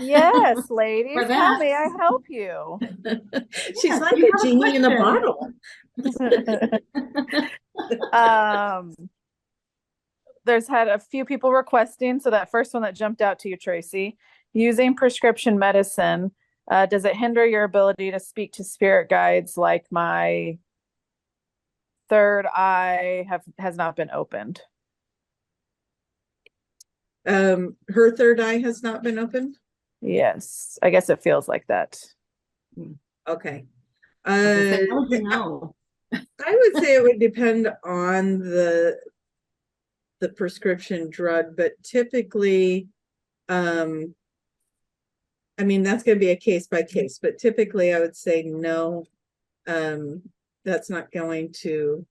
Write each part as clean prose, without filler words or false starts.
Yes, ladies, for how that. may I help you? She's Yes, like you a have a genie in a question. bottle. um, there's had a few people requesting. So that first one that jumped out to you, Tracy, using prescription medicine, does it hinder your ability to speak to spirit guides like my third eye has not been opened? Her third eye has not been opened. Yes, I guess it feels like that. Okay. I was gonna say, Uh, how would you know? I would say it would depend on the prescription drug, but typically, um, I mean, that's going to be a case by case, but typically I would say no, um, that's not going to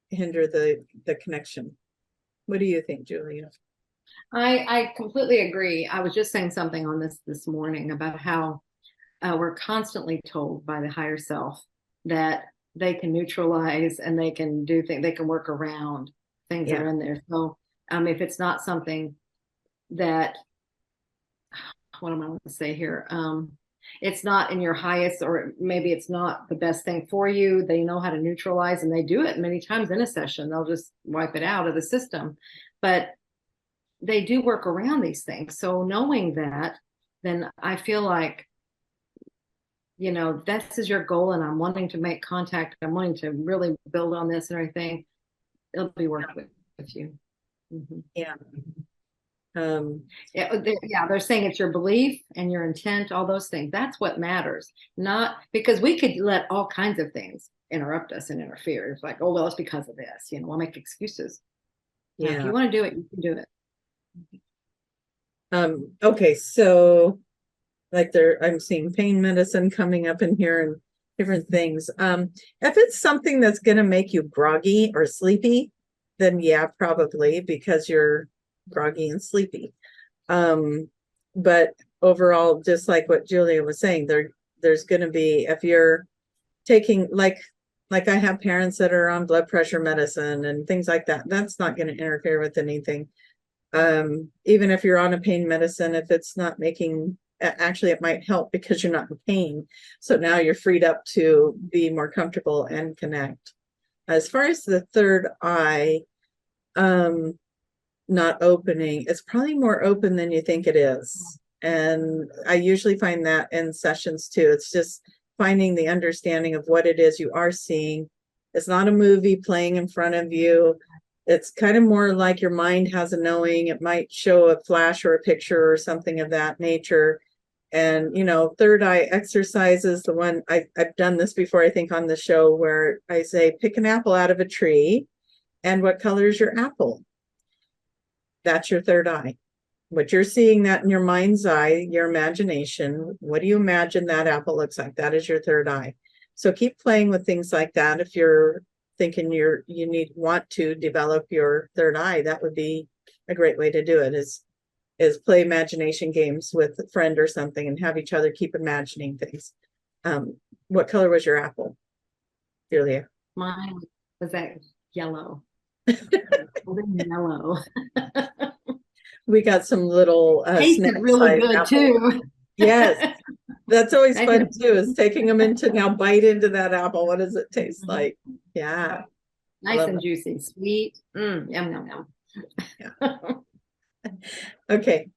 hinder the connection. What do you think, Julia? I completely agree. I was just saying something on this morning about how we're constantly told by the higher self that they can neutralize and they can do things, they can work around things that Yeah. are in there. So if it's not something that, what am I going to say here? It's not in your highest, or maybe it's not the best thing for you. They know how to neutralize, and they do it many times in a session. They'll just wipe it out of the system. But they do work around these things. So knowing that, then I feel like, this is your goal and I'm wanting to make contact. I'm wanting to really build on this and everything. It'll be worked with you. Mm-hmm. Yeah. Yeah, they're saying it's your belief and your intent, all those things. That's what matters. Not because we could let all kinds of things interrupt us and interfere. It's like, oh, well, it's because of this. We'll make excuses. Now, if Yeah. you want to do it, you can do it. Okay, so like I'm seeing pain medicine coming up in here and different things. If it's something that's going to make you groggy or sleepy, then yeah, probably because you're groggy and sleepy. But overall, just like what Julia was saying, there's going to be, if you're taking like I have parents that are on blood pressure medicine and things like that, that's not going to interfere with anything. Even if you're on a pain medicine, if it's not making, actually it might help because you're not in pain. So now you're freed up to be more comfortable and connect. As far as the third eye, not opening, it's probably more open than you think it is. And I usually find that in sessions too. It's just finding the understanding of what it is you are seeing. It's not a movie playing in front of you. It's kind of more like your mind has a knowing. It might show a flash or a picture or something of that nature. And, third eye exercises, the one I've done this before, I think on the show, where I say, pick an apple out of a tree. And what color is your apple? That's your third eye. What you're seeing that in your mind's eye, your imagination, what do you imagine that apple looks like? That is your third eye. So keep playing with things like that. If you're thinking want to develop your third eye, that would be a great way to do it, is play imagination games with a friend or something and have each other keep imagining things. What color was your apple, Julia? Mine was that yellow. Yellow. We got some little Tasted really good apples. too. Yes, that's always fun too, is taking them into, now bite into that apple. What does it taste like? Yeah. Nice and juicy, sweet. Yum, yum, yum. Yeah. Okay.